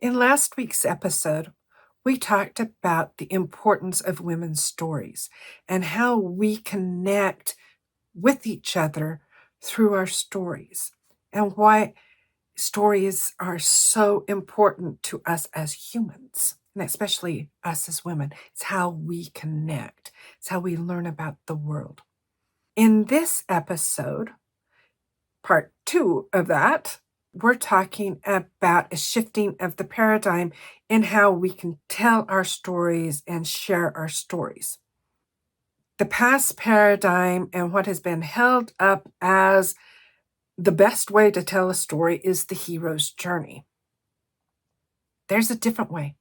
In last week's episode, we talked about the importance of women's stories and how we connect with each other through our stories and why stories are so important to us as humans, and especially us as women. It's how we connect. It's how we learn about the world. In this episode, part 2 of that, we're talking about a shifting of the paradigm in how we can tell our stories and share our stories. The past paradigm and what has been held up as the best way to tell a story is the hero's journey. There's a different way.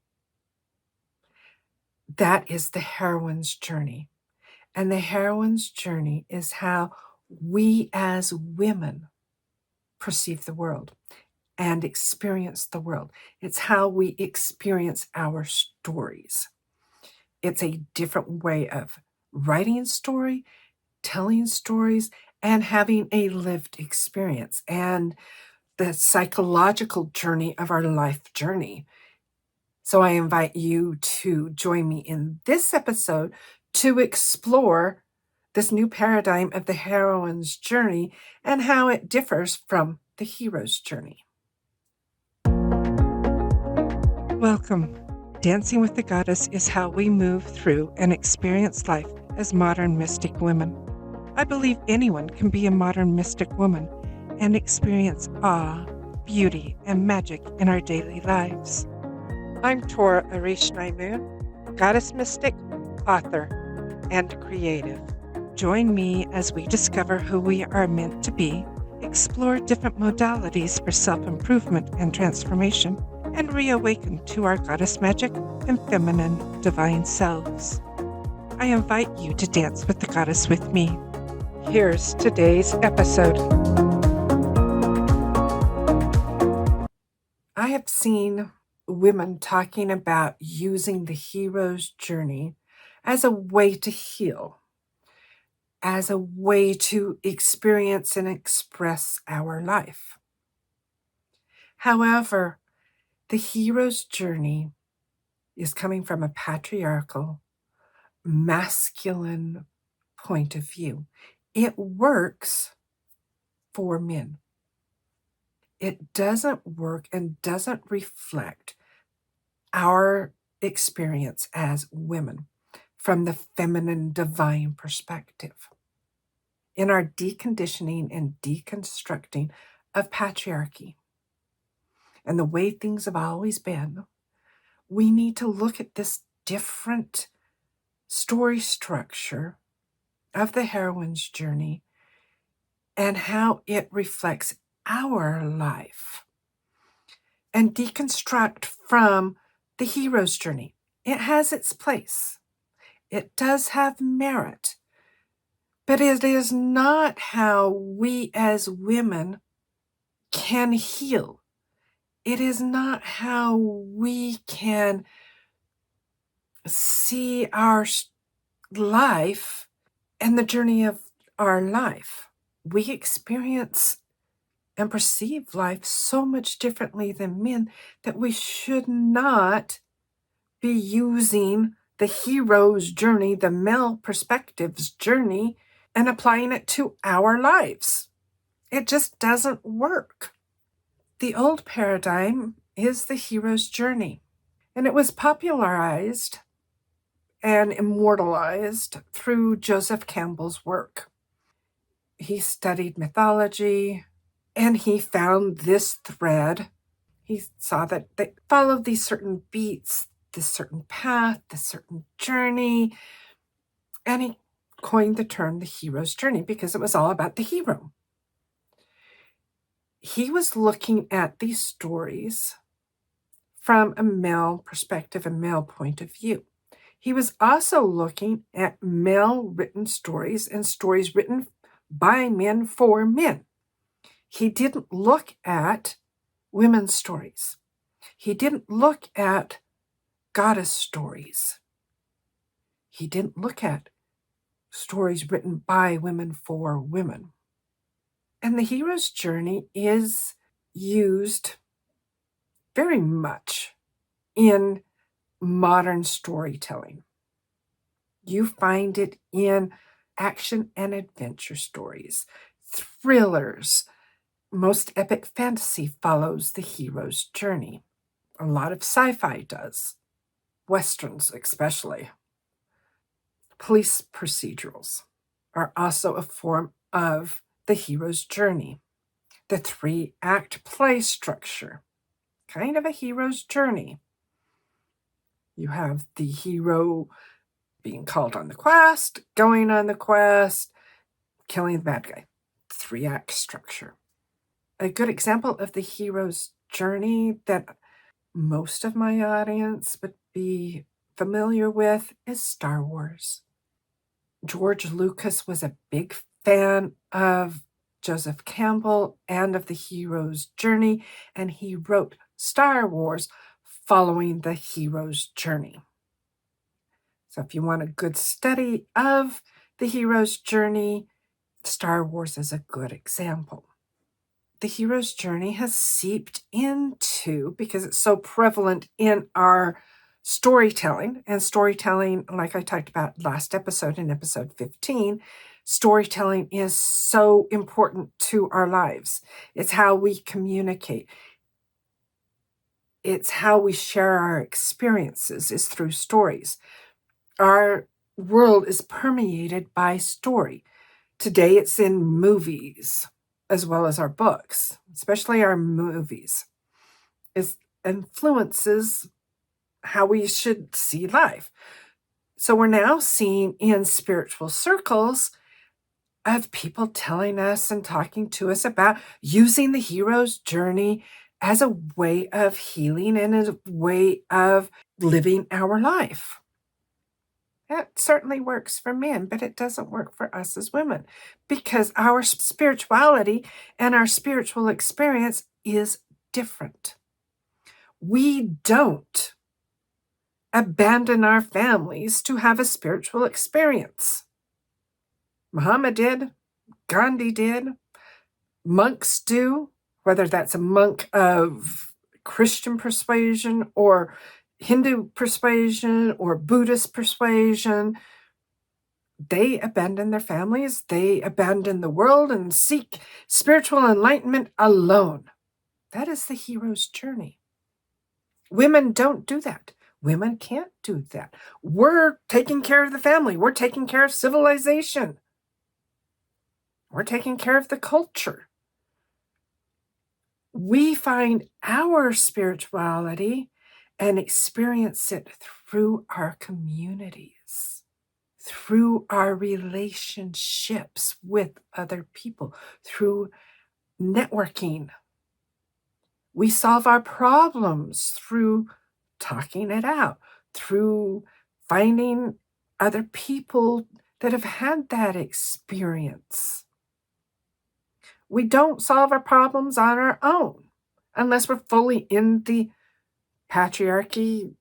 That is the heroine's journey. And the heroine's journey is how we as women perceive the world and experience the world. It's how we experience our stories. It's a different way of writing a story, telling stories, and having a lived experience, and the psychological journey of our life journey. So I invite you to join me in this episode to explore this new paradigm of the heroine's journey and how it differs from the hero's journey. Welcome. Dancing with the Goddess is how we move through and experience life as modern mystic women. I believe anyone can be a modern mystic woman and experience awe, beauty, and magic in our daily lives. I'm Tora Arish Naimu, Goddess Mystic, author, and creative. Join me as we discover who we are meant to be, explore different modalities for self-improvement and transformation, and reawaken to our goddess magic and feminine divine selves. I invite you to dance with the goddess with me. Here's today's episode. I have seen women talking about using the hero's journey as a way to heal, as a way to experience and express our life. However, the hero's journey is coming from a patriarchal, masculine point of view. It works for men. It doesn't work and doesn't reflect our experience as women from the feminine divine perspective. In our deconditioning and deconstructing of patriarchy and the way things have always been, we need to look at this different story structure of the heroine's journey and how it reflects our life and deconstruct from the hero's journey. It has its place. It does have merit, but it is not how we as women can heal. It is not how we can see our life and the journey of our life. We experience and perceive life so much differently than men that we should not be using the hero's journey, the male perspective's journey, and applying it to our lives. It just doesn't work. The old paradigm is the hero's journey, and it was popularized and immortalized through Joseph Campbell's work. He studied mythology, and he found this thread. He saw that they followed these certain beats, this certain path, this certain journey, and he coined the term the hero's journey because it was all about the hero. He was looking at these stories from a male perspective, a male point of view. He was also looking at male written stories and stories written by men for men. He didn't look at women's stories. He didn't look at goddess stories. He didn't look at stories written by women for women. And the hero's journey is used very much in modern storytelling. You find it in action and adventure stories, thrillers. Most epic fantasy follows the hero's journey. A lot of sci-fi does, westerns especially. Police procedurals are also a form of the hero's journey. The 3-act play structure, kind of a hero's journey. You have the hero being called on the quest, going on the quest, killing the bad guy. 3-act structure. A good example of the hero's journey that most of my audience would be familiar with is Star Wars. George Lucas was a big fan of Joseph Campbell and of the hero's journey, and he wrote Star Wars following the hero's journey. So if you want a good study of the hero's journey, Star Wars is a good example. The hero's journey has seeped into, because it's so prevalent in our storytelling, and storytelling, like I talked about last episode in episode 15, storytelling is so important to our lives. It's how we communicate. It's how we share our experiences, is through stories. Our world is permeated by story. Today it's in movies as well as our books, especially our movies. It influences how we should see life. So we're now seeing in spiritual circles of people telling us and talking to us about using the hero's journey as a way of healing and as a way of living our life. That certainly works for men, but it doesn't work for us as women, because our spirituality and our spiritual experience is different. We don't abandon our families to have a spiritual experience. Muhammad did, Gandhi did, monks do, whether that's a monk of Christian persuasion or Hindu persuasion or Buddhist persuasion. They abandon their families, they abandon the world and seek spiritual enlightenment alone. That is the hero's journey. Women don't do that. Women can't do that. We're taking care of the family. We're taking care of civilization. We're taking care of the culture. We find our spirituality and experience it through our communities, through our relationships with other people, through networking. We solve our problems through talking it out, through finding other people that have had that experience. We don't solve our problems on our own unless we're fully in the patriarchy,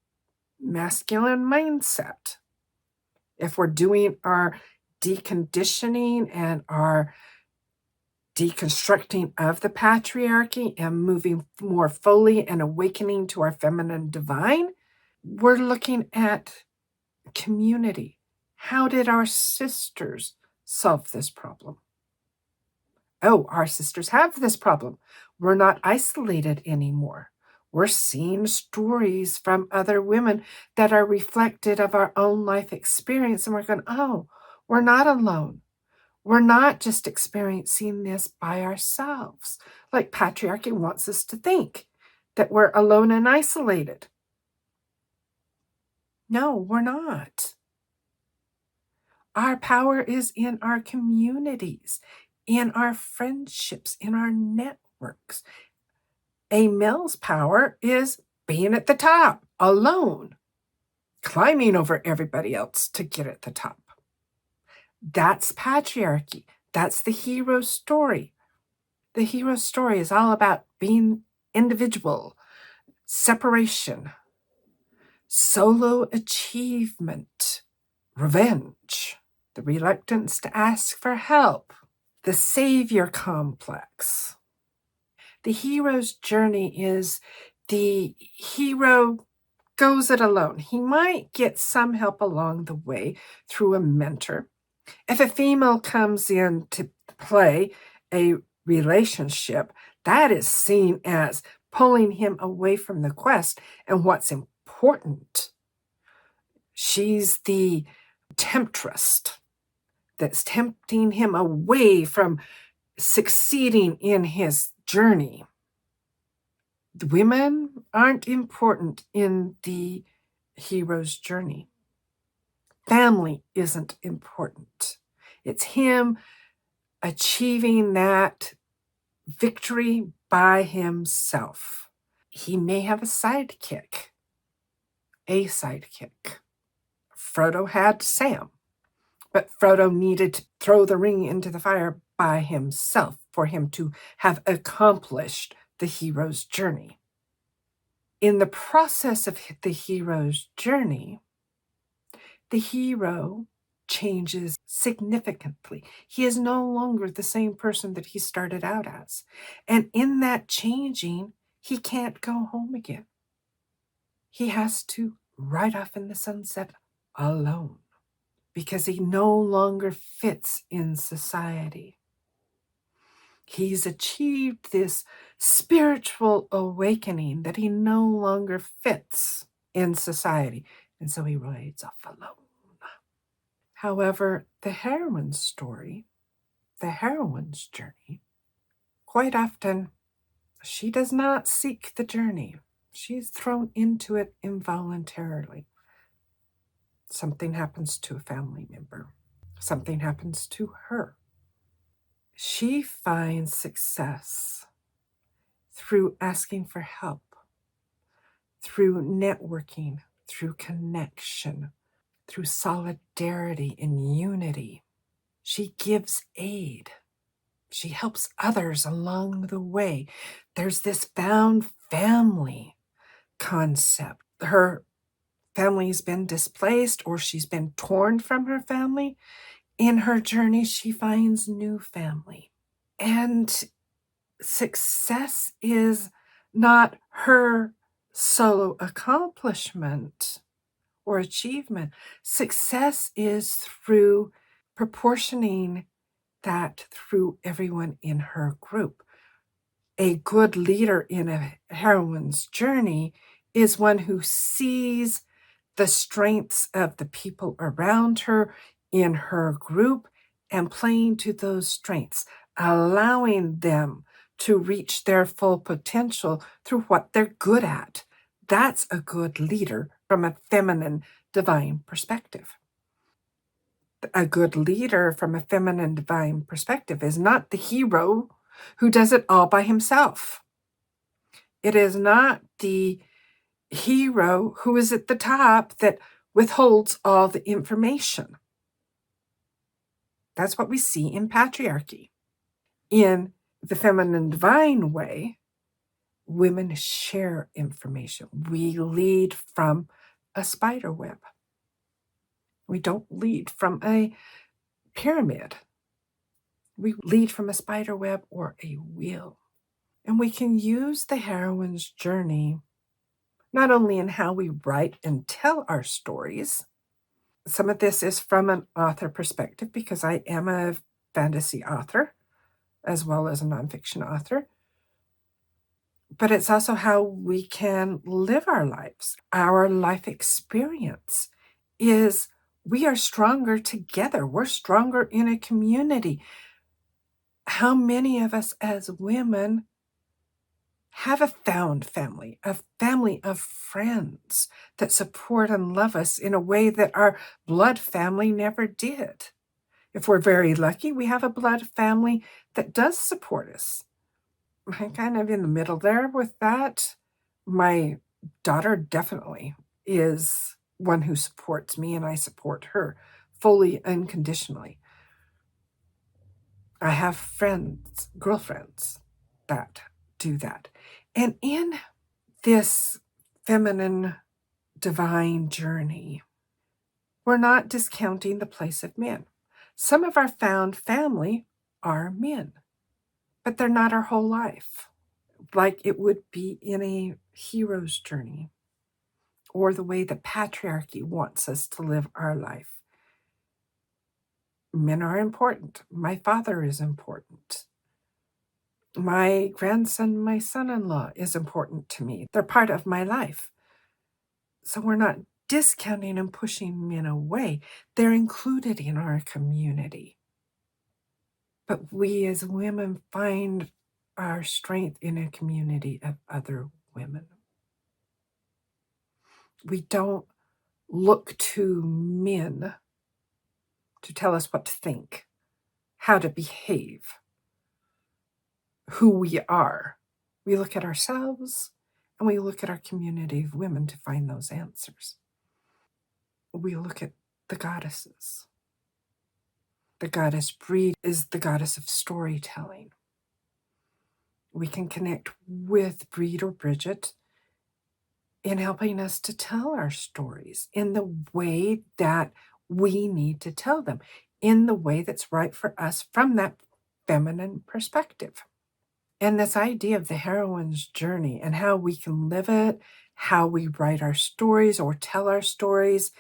masculine mindset. If we're doing our deconditioning and our deconstructing of the patriarchy and moving more fully and awakening to our feminine divine, we're looking at community. How did our sisters solve this problem? Oh, our sisters have this problem. We're not isolated anymore. We're seeing stories from other women that are reflected of our own life experience, and we're going, oh, we're not alone. We're not just experiencing this by ourselves, like patriarchy wants us to think, that we're alone and isolated. No, we're not. Our power is in our communities, in our friendships, in our networks. A male's power is being at the top, alone, climbing over everybody else to get at the top. That's patriarchy. That's the hero story. The hero story is all about being individual, separation, solo achievement, revenge, the reluctance to ask for help, the savior complex. The hero's journey is the hero goes it alone. He might get some help along the way through a mentor. If a female comes in to play a relationship, that is seen as pulling him away from the quest and what's important. She's the temptress that's tempting him away from succeeding in his journey. The women aren't important in the hero's journey. Family isn't important. It's him achieving that victory by himself. He may have a sidekick. Frodo had Sam, but Frodo needed to throw the ring into the fire by himself for him to have accomplished the hero's journey. In the process of the hero's journey, the hero changes significantly. He is no longer the same person that he started out as. And in that changing, he can't go home again. He has to ride off in the sunset alone because he no longer fits in society. He's achieved this spiritual awakening that he no longer fits in society. And so he rides off alone. However, the heroine's story, the heroine's journey, quite often she does not seek the journey. She's thrown into it involuntarily. Something happens to a family member. Something happens to her. She finds success through asking for help, through networking, through connection, through solidarity and unity. She gives aid. She helps others along the way. There's this found family concept. Her family's been displaced or she's been torn from her family. In her journey, she finds new family. And success is not her solo accomplishment or achievement. Success is through proportioning that through everyone in her group. A good leader in a heroine's journey is one who sees the strengths of the people around her in her group and playing to those strengths, allowing them to reach their full potential through what they're good at. That's a good leader from a feminine divine perspective. A good leader from a feminine divine perspective is not the hero who does it all by himself. It is not the hero who is at the top that withholds all the information. That's what we see in patriarchy. In the feminine divine way, women share information. We lead from a spider web. We don't lead from a pyramid. We lead from a spider web or a wheel. And we can use the heroine's journey not only in how we write and tell our stories. Some of this is from an author perspective because I am a fantasy author as well as a nonfiction author. But it's also how we can live our lives. Our life experience is we are stronger together. We're stronger in a community. How many of us as women have a found family, a family of friends that support and love us in a way that our blood family never did? If we're very lucky, we have a blood family that does support us. I'm kind of in the middle there with that. My daughter definitely is one who supports me, and I support her fully, unconditionally. I have friends, girlfriends that do that. And in this feminine divine journey, we're not discounting the place of men. Some of our found family are men, but they're not our whole life, like it would be in a hero's journey or the way the patriarchy wants us to live our life. Men are important. My father is important. My grandson, my son-in-law is important to me. They're part of my life. So we're not discounting and pushing men away. They're included in our community. But we as women find our strength in a community of other women. We don't look to men to tell us what to think, how to behave, who we are. We look at ourselves and we look at our community of women to find those answers. We look at the goddesses. The goddess Brigid is the goddess of storytelling. We can connect with Brigid or Brigid in helping us to tell our stories in the way that we need to tell them, in the way that's right for us from that feminine perspective. And this idea of the heroine's journey and how we can live it, how we write our stories or tell our stories.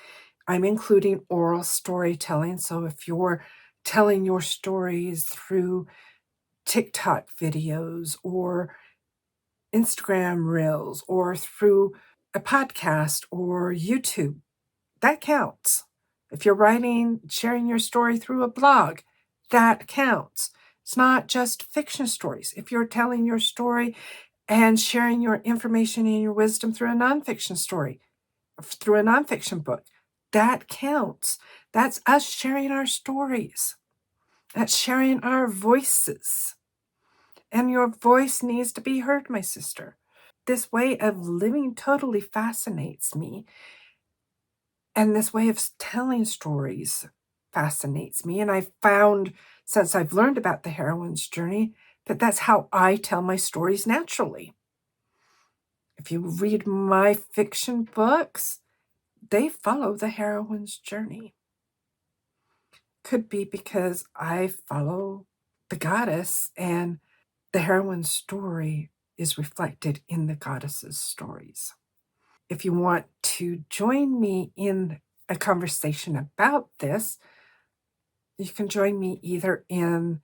I'm including oral storytelling. So if you're telling your stories through TikTok videos or Instagram reels or through a podcast or YouTube, that counts. If you're sharing your story through a blog, that counts. It's not just fiction stories. If you're telling your story and sharing your information and your wisdom through a nonfiction story, through a nonfiction book, that counts. That's us sharing our stories. That's sharing our voices. And your voice needs to be heard, my sister. This way of living totally fascinates me. And this way of telling stories fascinates me. And I've found, since I've learned about the heroine's journey, that that's how I tell my stories naturally. If you read my fiction books, they follow the heroine's journey. Could be because I follow the goddess and the heroine's story is reflected in the goddess's stories. If you want to join me in a conversation about this, you can join me either in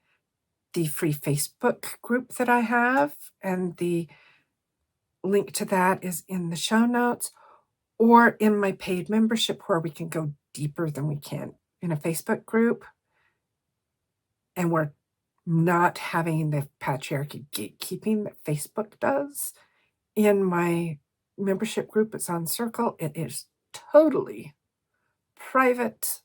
the free Facebook group that I have, and the link to that is in the show notes, or in my paid membership where we can go deeper than we can in a Facebook group. And we're not having the patriarchy gatekeeping that Facebook does. In my membership group, it's on Circle. It is totally private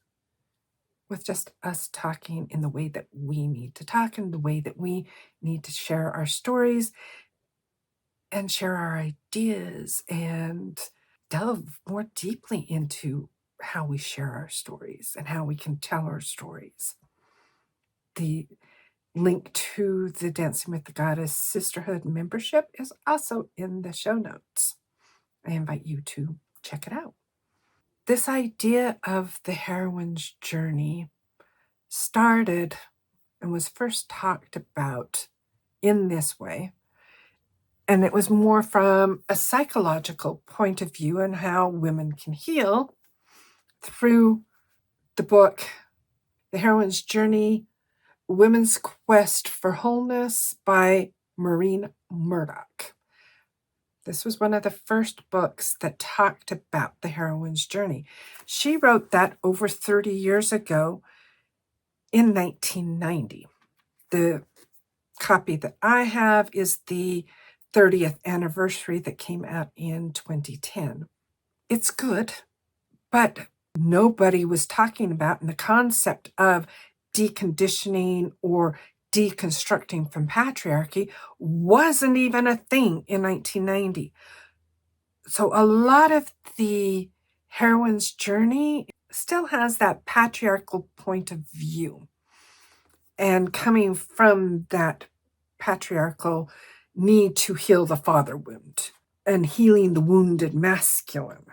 with just us talking in the way that we need to talk, in the way that we need to share our stories and share our ideas and delve more deeply into how we share our stories and how we can tell our stories. The link to the Dancing with the Goddess Sisterhood membership is also in the show notes. I invite you to check it out. This idea of the heroine's journey started and was first talked about in this way. And it was more from a psychological point of view and how women can heal through the book, The Heroine's Journey, Women's Quest for Wholeness by Maureen Murdock. This was one of the first books that talked about the heroine's journey. She wrote that over 30 years ago in 1990. The copy that I have is the 30th anniversary that came out in 2010. It's good, but nobody was talking about in the concept of deconditioning or deconstructing from patriarchy wasn't even a thing in 1990. So a lot of the heroine's journey still has that patriarchal point of view. And coming from that patriarchal need to heal the father wound and healing the wounded masculine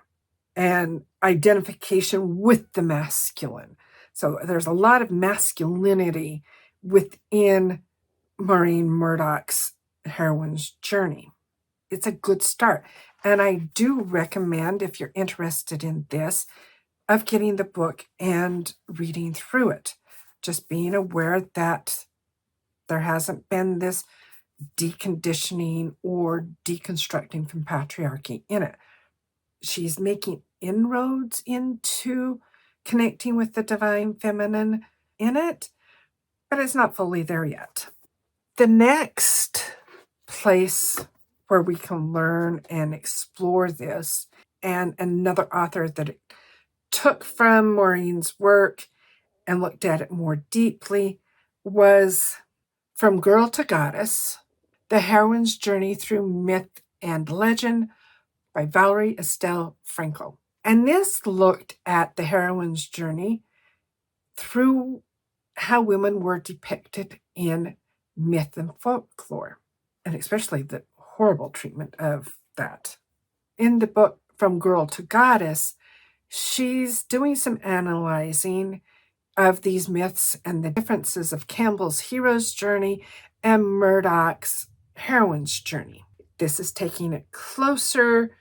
and identification with the masculine. So there's a lot of masculinity within Maureen Murdock's heroine's journey. It's a good start. And I do recommend, if you're interested in this, of getting the book and reading through it. Just being aware that there hasn't been this deconditioning or deconstructing from patriarchy in it. She's making inroads into connecting with the divine feminine in it, but it's not fully there yet. The next place where we can learn and explore this, and another author that it took from Maureen's work and looked at it more deeply, was From Girl to Goddess, The Heroine's Journey Through Myth and Legend by Valerie, Estelle, Frankel. And this looked at the heroine's journey through how women were depicted in myth and folklore, and especially the horrible treatment of that. In the book From Girl to Goddess, she's doing some analyzing of these myths and the differences of Campbell's hero's journey and Murdock's heroine's journey. This is taking it closer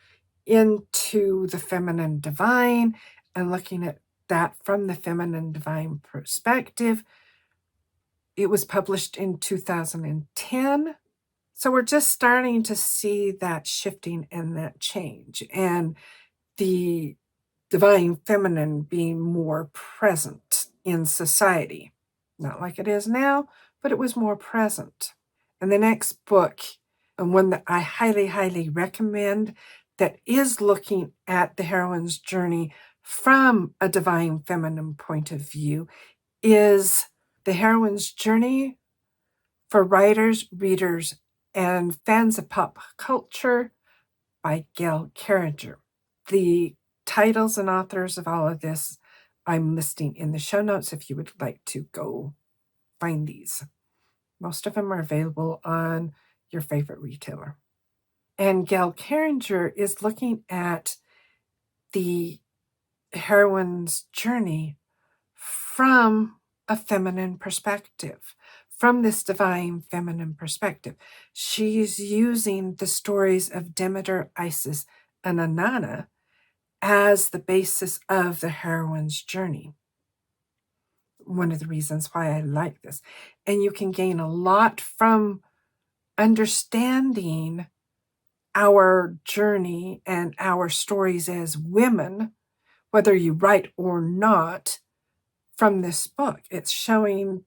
into the feminine divine and looking at that from the feminine divine perspective. It was published in 2010. So we're just starting to see that shifting and that change, and the divine feminine being more present in society. Not like it is now, but it was more present. And the next book, and one that I highly, highly recommend, that is looking at the heroine's journey from a divine feminine point of view, is The Heroine's Journey for Writers, Readers, and Fans of Pop Culture by Gail Carriger. The titles and authors of all of this I'm listing in the show notes if you would like to go find these. Most of them are available on your favorite retailer. And Gail Carriger is looking at the heroine's journey from a feminine perspective, from this divine feminine perspective. She's using the stories of Demeter, Isis, and Inanna as the basis of the heroine's journey. One of the reasons why I like this. And you can gain a lot from understanding our journey and our stories as women, whether you write or not, from this book. It's showing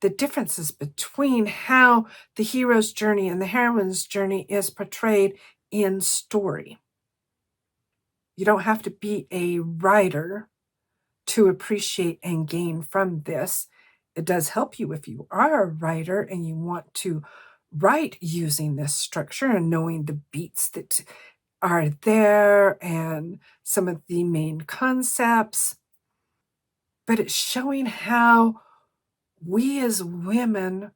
the differences between how the hero's journey and the heroine's journey is portrayed in story. You don't have to be a writer to appreciate and gain from this. It does help you if you are a writer and you want to write using this structure and knowing the beats that are there and some of the main concepts. But it's showing how we as women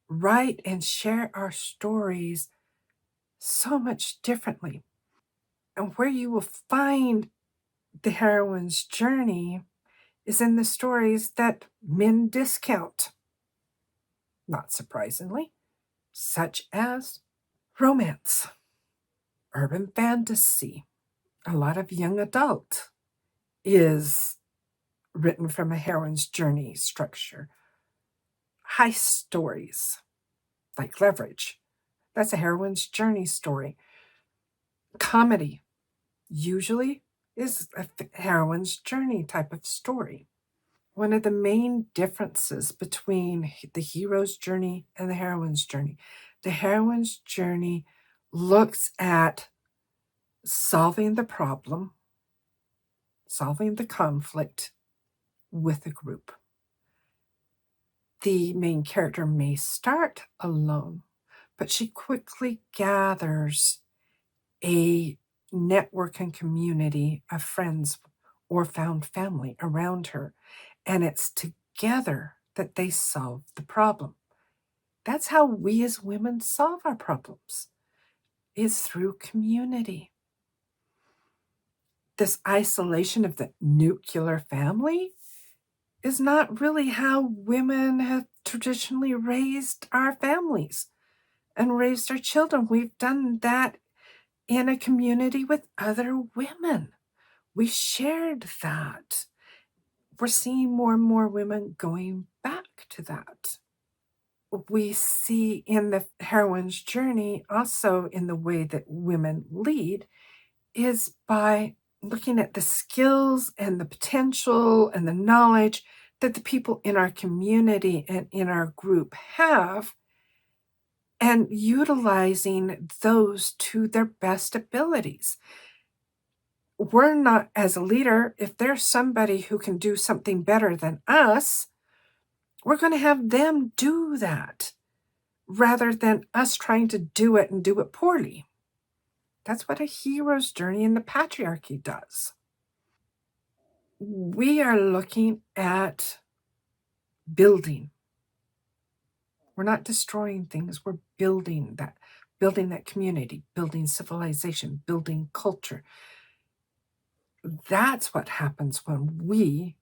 write and share our stories so much differently. And where you will find the heroine's journey is in the stories that men discount, not surprisingly, such as romance, urban fantasy. A lot of young adult is written from a heroine's journey structure. Heist stories, like Leverage, that's a heroine's journey story. Comedy usually is a heroine's journey type of story. One of the main differences between the hero's journey and the heroine's journey looks at solving the problem, solving the conflict with a group. The main character may start alone, but she quickly gathers a network and community of friends or found family around her, and it's together that they solve the problem. That's how we as women solve our problems, is through community. This isolation of the nuclear family is not really how women have traditionally raised our families and raised our children. We've done that in a community with other women. We shared that. We're seeing more and more women going back to that. We see in the heroine's journey, also in the way that women lead, is by looking at the skills and the potential and the knowledge that the people in our community and in our group have, and utilizing those to their best abilities. We're not, as a leader, if there's somebody who can do something better than us, we're going to have them do that rather than us trying to do it and do it poorly. That's what a hero's journey in the patriarchy does. We are looking at building. We're not destroying things. We're building that community, building civilization, building culture. That's what happens when we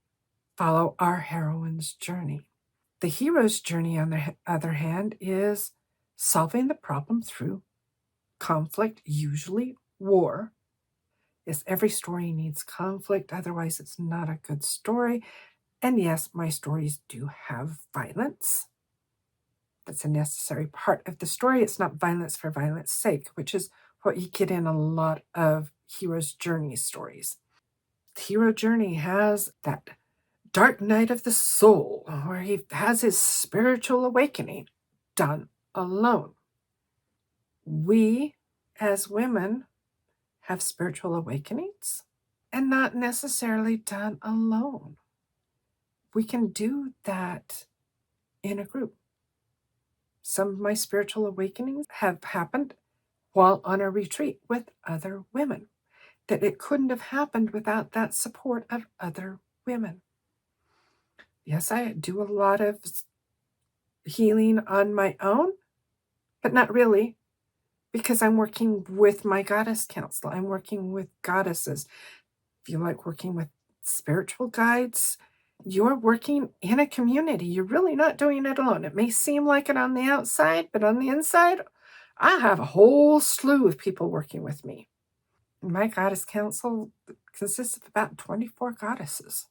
follow our heroine's journey. The hero's journey, on the other hand, is solving the problem through conflict, usually war. Yes, every story needs conflict, otherwise it's not a good story. And yes, my stories do have violence. That's a necessary part of the story. It's not violence for violence sake, which is what you get in a lot of hero's journey stories. The hero journey has that dark night of the soul, where he has his spiritual awakening done alone. We, as women, have spiritual awakenings and not necessarily done alone. We can do that in a group. Some of my spiritual awakenings have happened while on a retreat with other women, that it couldn't have happened without that support of other women. Yes, I do a lot of healing on my own, but not really, because I'm working with my goddess council. I'm working with goddesses. If you like working with spiritual guides, you're working in a community. You're really not doing it alone. It may seem like it on the outside, but on the inside, I have a whole slew of people working with me. My goddess council consists of about 24 goddesses.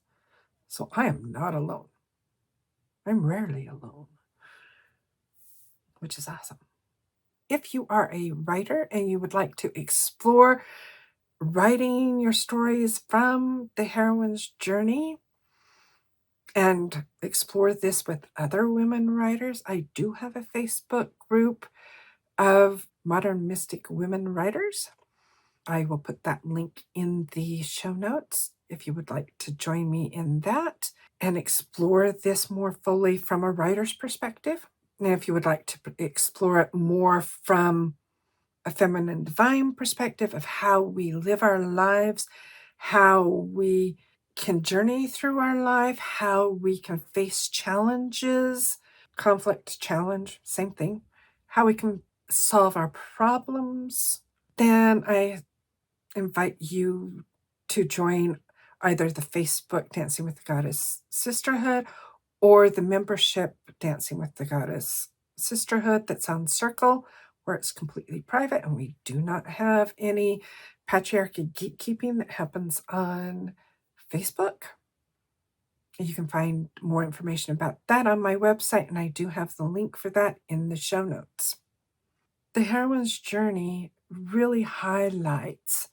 So I am not alone. I'm rarely alone, which is awesome. If you are a writer and you would like to explore writing your stories from the heroine's journey and explore this with other women writers, I do have a Facebook group of modern mystic women writers. I will put that link in the show notes if you would like to join me in that and explore this more fully from a writer's perspective. And if you would like to explore it more from a feminine divine perspective of how we live our lives, how we can journey through our life, how we can face challenges, conflict, challenge, same thing, how we can solve our problems, then I invite you to join either the Facebook Dancing with the Goddess Sisterhood or the membership Dancing with the Goddess Sisterhood that's on Circle, where it's completely private and we do not have any patriarchy gatekeeping that happens on Facebook. You can find more information about that on my website, and I do have the link for that in the show notes. The heroine's journey really highlights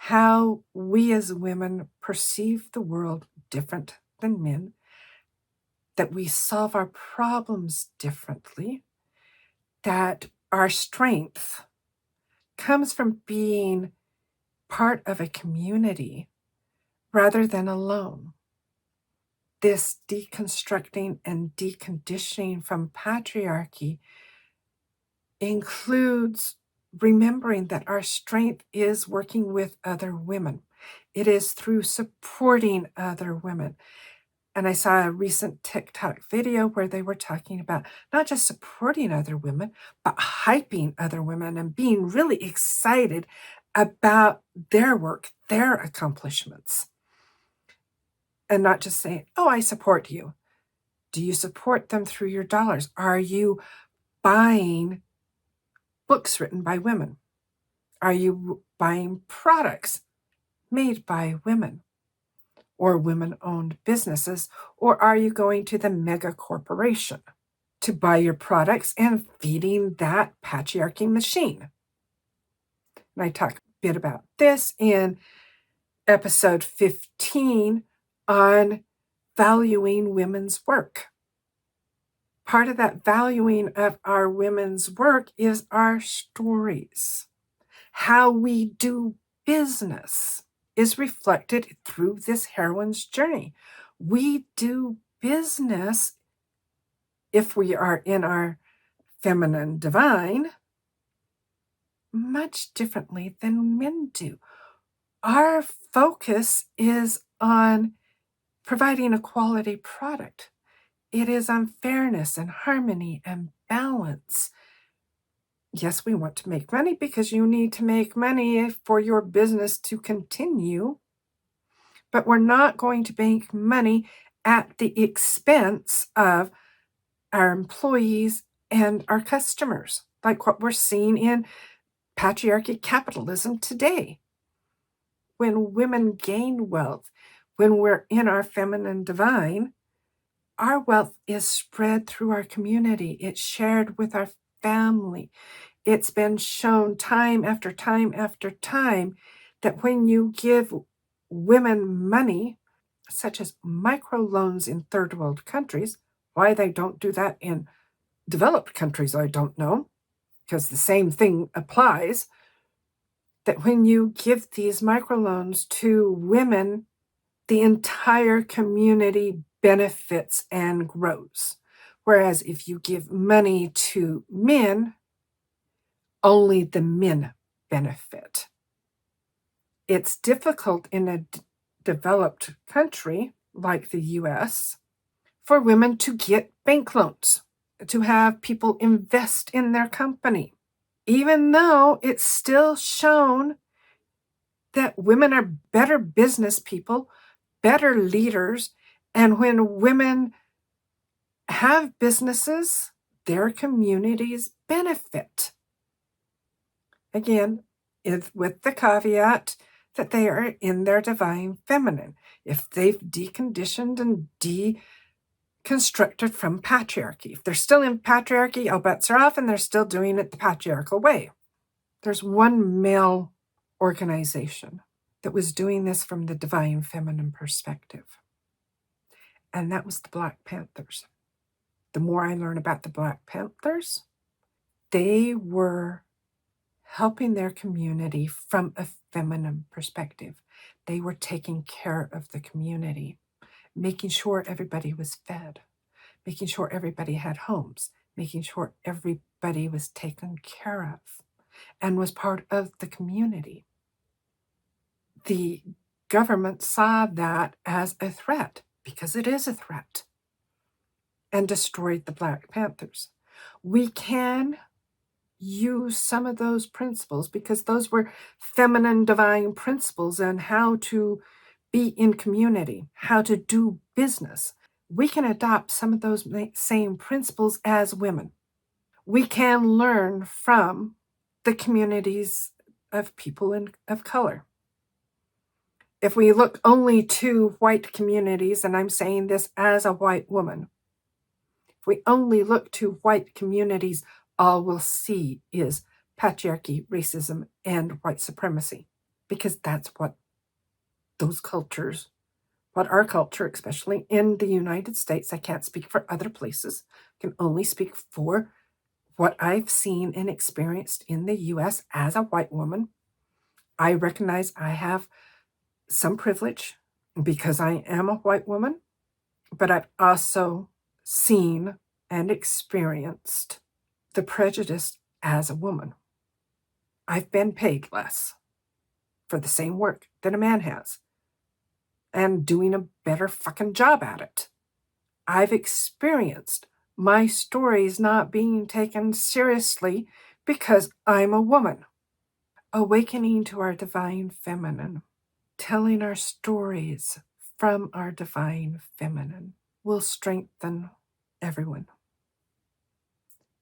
how we as women perceive the world different than men, that we solve our problems differently, that our strength comes from being part of a community rather than alone. This deconstructing and deconditioning from patriarchy includes remembering that our strength is working with other women. It is through supporting other women. And I saw a recent TikTok video where they were talking about not just supporting other women, but hyping other women and being really excited about their work, their accomplishments. And not just saying, oh, I support you. Do you support them through your dollars? Are you buying books written by women? Are you buying products made by women or women-owned businesses? Or are you going to the mega corporation to buy your products and feeding that patriarchy machine? And I talk a bit about this in episode 15 on valuing women's work. Part of that valuing of our women's work is our stories. How we do business is reflected through this heroine's journey. We do business, if we are in our feminine divine, much differently than men do. Our focus is on providing a quality product. It is on fairness and harmony and balance. Yes, we want to make money because you need to make money for your business to continue, but we're not going to make money at the expense of our employees and our customers, like what we're seeing in patriarchy capitalism today. When women gain wealth, when we're in our feminine divine, our wealth is spread through our community. It's shared with our family. It's been shown time after time after time that when you give women money, such as microloans in third world countries, why they don't do that in developed countries, I don't know, because the same thing applies, that when you give these microloans to women, the entire community benefits and grows. Whereas if you give money to men, only the men benefit. It's difficult in a developed country like the US for women to get bank loans, to have people invest in their company, even though it's still shown that women are better business people, better leaders, and when women have businesses, their communities benefit. Again, with the caveat that they are in their divine feminine. If they've deconditioned and deconstructed from patriarchy. If they're still in patriarchy, all bets are off and they're still doing it the patriarchal way. There's one male organization that was doing this from the divine feminine perspective, and that was the Black Panthers. The more I learn about the Black Panthers, they were helping their community from a feminine perspective. They were taking care of the community, making sure everybody was fed, making sure everybody had homes, making sure everybody was taken care of and was part of the community. The government saw that as a threat, because it is a threat, and destroyed the Black Panthers. We can use some of those principles because those were feminine divine principles and how to be in community, how to do business. We can adopt some of those same principles as women. We can learn from the communities of people of color. If we look only to white communities, and I'm saying this as a white woman, if we only look to white communities, all we'll see is patriarchy, racism, and white supremacy, because that's what those cultures, what our culture, especially in the United States, I can't speak for other places, I can only speak for what I've seen and experienced in the US as a white woman. I recognize I have some privilege because I am a white woman, but I've also seen and experienced the prejudice as a woman. I've been paid less for the same work that a man has and doing a better fucking job at it. I've experienced my stories not being taken seriously because I'm a woman. Awakening to our divine feminine, telling our stories from our divine feminine will strengthen everyone.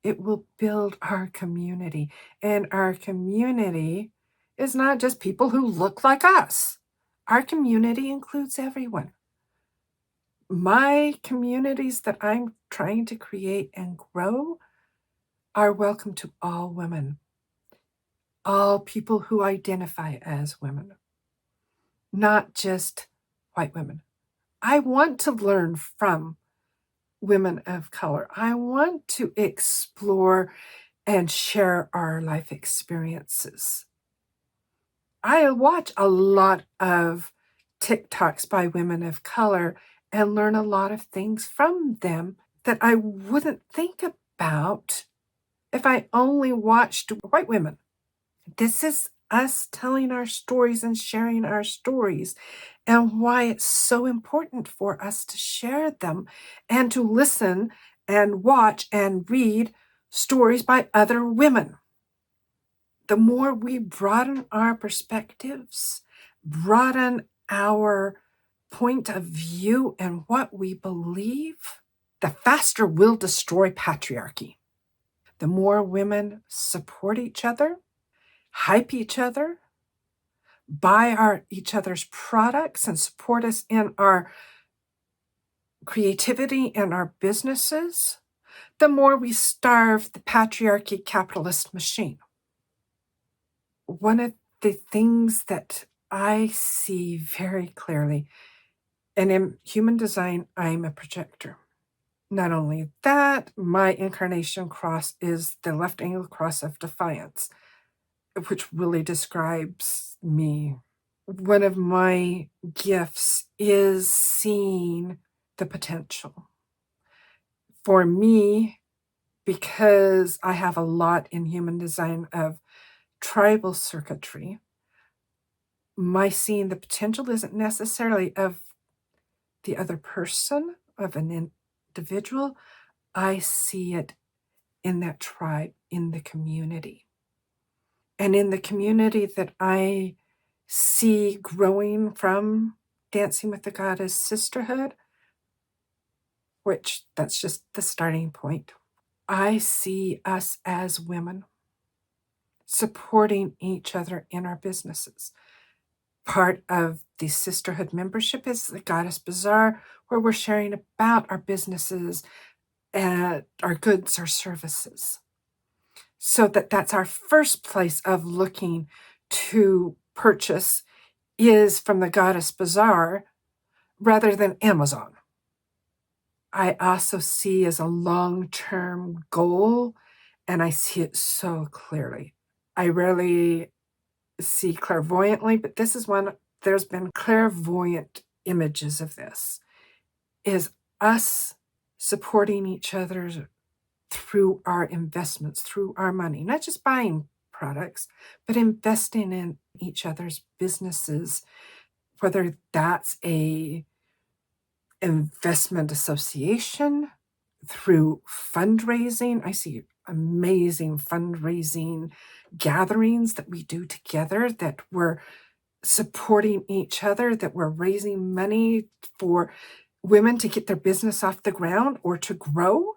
It will build our community, and our community is not just people who look like us. Our community includes everyone. My communities that I'm trying to create and grow are welcome to all women, all people who identify as women, not just white women. I want to learn from women of color. I want to explore and share our life experiences. I watch a lot of TikToks by women of color and learn a lot of things from them that I wouldn't think about if I only watched white women. This is us telling our stories and sharing our stories, and why it's so important for us to share them and to listen and watch and read stories by other women. The more we broaden our perspectives, broaden our point of view and what we believe, the faster we'll destroy patriarchy. The more women support each other, hype each other, buy each other's products, and support us in our creativity and our businesses, the more we starve the patriarchy capitalist machine. One of the things that I see very clearly, and in human design, I'm a projector. Not only that, my incarnation cross is the left angle cross of defiance, which really describes me. One of my gifts is seeing the potential. For me, because I have a lot in human design of tribal circuitry, my seeing the potential isn't necessarily of the other person, of an individual. I see it in that tribe, in the community. And in the community that I see growing from Dancing with the Goddess Sisterhood, which that's just the starting point, I see us as women supporting each other in our businesses. Part of the sisterhood membership is the Goddess Bazaar, where we're sharing about our businesses and our goods or services. So that's our first place of looking to purchase is from the Goddess Bazaar rather than Amazon. I also see as a long-term goal, and I see it so clearly. I rarely see clairvoyantly, but this is one, there's been clairvoyant images of this, is us supporting each other through our investments, through our money, not just buying products, but investing in each other's businesses, whether that's a investment association, through fundraising. I see amazing fundraising gatherings that we do together, that we're supporting each other, that we're raising money for women to get their business off the ground or to grow,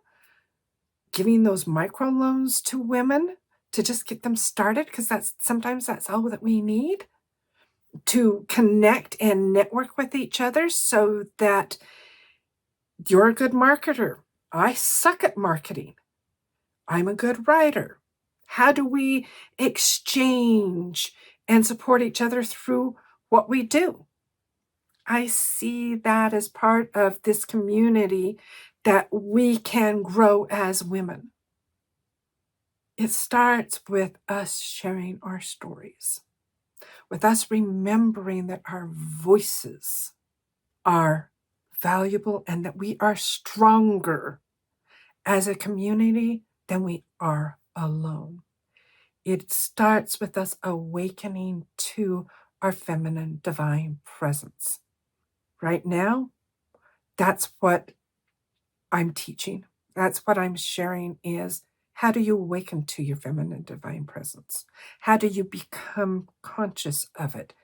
giving those microloans to women to just get them started, because sometimes that's all that we need to connect and network with each other, so that you're a good marketer. I suck at marketing. I'm a good writer. How do we exchange and support each other through what we do? I see that as part of this community that we can grow as women. It starts with us sharing our stories, with us remembering that our voices are valuable and that we are stronger as a community than we are alone. It starts with us awakening to our feminine divine presence. Right now, that's what I'm teaching. That's what I'm sharing, is how do you awaken to your feminine divine presence? How do you become conscious of it,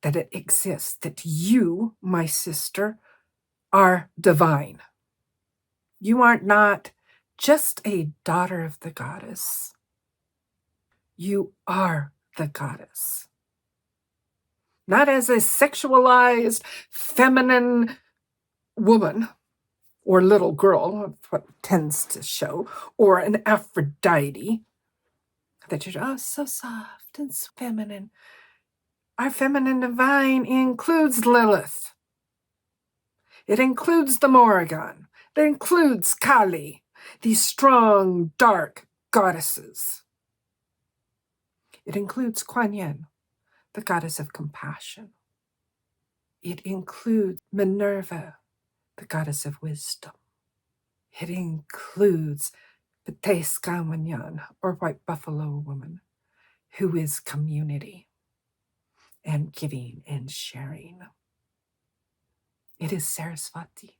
that it exists, that you, my sister, are divine. You are not just a daughter of the goddess. You are the goddess. Not as a sexualized, feminine woman or little girl, what tends to show, or an Aphrodite, that you're, so soft and feminine. Our feminine divine includes Lilith. It includes the Morrigan. It includes Kali, these strong, dark goddesses. It includes Kuan Yin, the goddess of compassion. It includes Minerva, the goddess of wisdom. It includes Ptescamanyan, or white buffalo woman, who is community and giving and sharing. It is Sarasvati,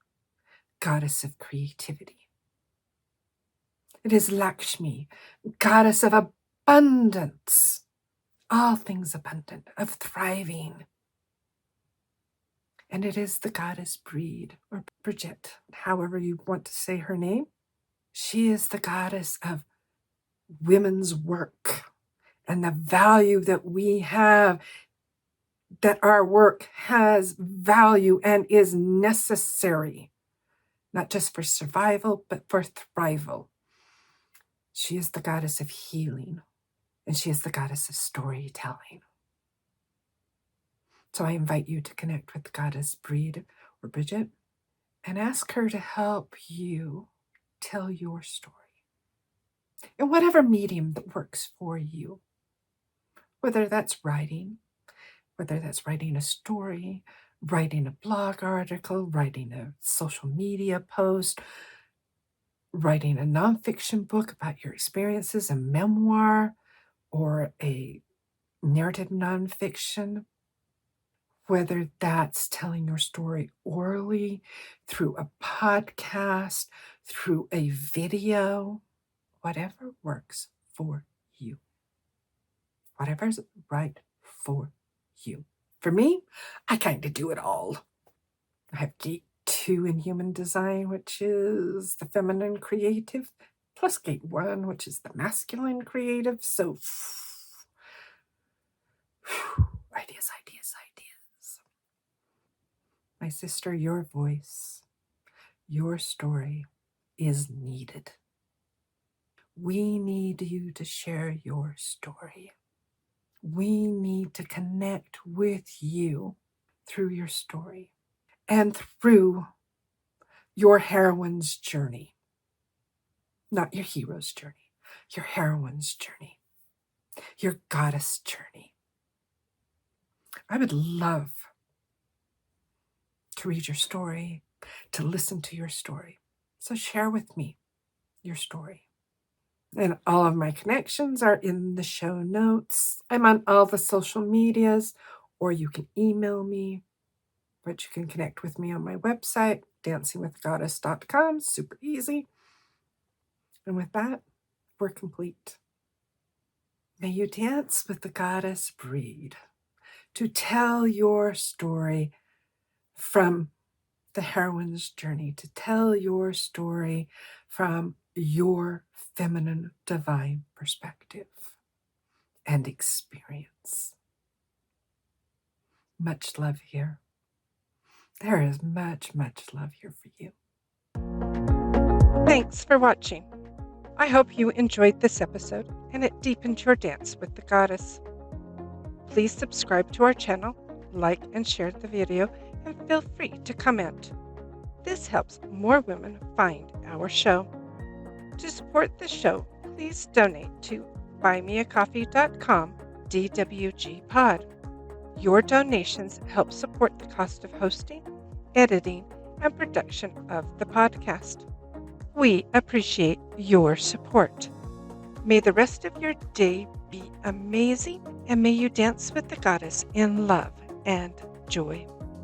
goddess of creativity. It is Lakshmi, goddess of abundance, all things abundant, of thriving. And it is the Goddess Brigid, or Brigid, however you want to say her name. She is the goddess of women's work and the value that we have, that our work has value and is necessary, not just for survival, but for thrival. She is the goddess of healing, and she is the goddess of storytelling. So I invite you to connect with the Goddess Brigid or Brigid and ask her to help you tell your story in whatever medium that works for you. Whether that's writing, whether that's writing a story, writing a blog article, writing a social media post, writing a nonfiction book about your experiences, a memoir, or a narrative nonfiction, whether that's telling your story orally, through a podcast, through a video, whatever works for you. Whatever's right for you. For me, I kind of do it all. I have Gate 2 in Human Design, which is the feminine creative, plus Gate 1, which is the masculine creative. So, ideas. My sister, your voice, your story is needed. We need you to share your story. We need to connect with you through your story and through your heroine's journey. Not your hero's journey, your heroine's journey, your goddess journey. I would love to read your story, to listen to your story. So share with me your story. And all of my connections are in the show notes. I'm on all the social medias, or you can email me, but you can connect with me on my website, dancingwithgoddess.com. Super easy. And with that, we're complete. May you dance with the Goddess Brigid to tell your story from the heroine's journey, to tell your story from your feminine divine perspective and experience. Much love here. There is much, much love here for you. Thanks for watching. I hope you enjoyed this episode and it deepened your dance with the goddess. Please subscribe to our channel, like and share the video, and feel free to comment. This helps more women find our show. To support the show, please donate to buymeacoffee.com DWGpod. Your donations help support the cost of hosting, editing, and production of the podcast. We appreciate your support. May the rest of your day be amazing, and may you dance with the goddess in love and joy.